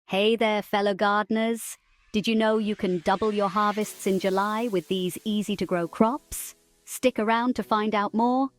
Hey there, fellow gardeners. Did you know you can double your harvests in July with these easy-to-grow crops? Stick around to find out more.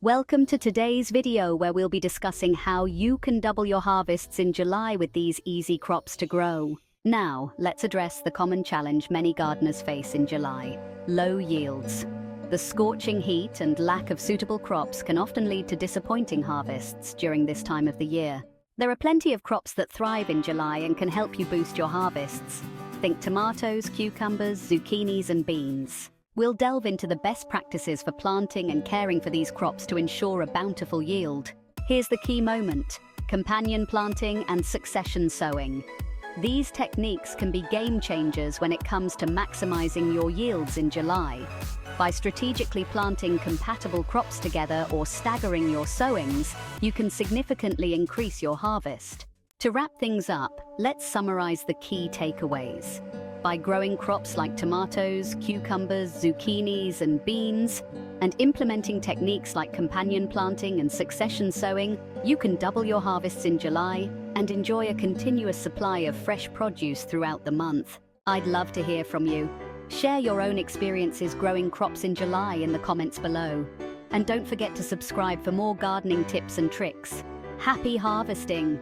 Welcome to today's video where we'll be discussing how you can double your harvests in July with these easy crops to grow. Now, let's address the common challenge many gardeners face in July: low yields. The scorching heat and lack of suitable crops can often lead to disappointing harvests during this time of the year. There are plenty of crops that thrive in July and can help you boost your harvests. Think tomatoes, cucumbers, zucchinis, and beans. We'll delve into the best practices for planting and caring for these crops to ensure a bountiful yield. Here's the key moment: companion planting and succession sowing. These techniques can be game changers when it comes to maximizing your yields in July. By strategically planting compatible crops together or staggering your sowings, you can significantly increase your harvest. To wrap things up, let's summarize the key takeaways. By growing crops like tomatoes, cucumbers, zucchinis, and beans, and implementing techniques like companion planting and succession sowing, you can double your harvests in July and enjoy a continuous supply of fresh produce throughout the month. I'd love to hear from you. Share your own experiences growing crops in July in the comments below. And don't forget to subscribe for more gardening tips and tricks. Happy harvesting!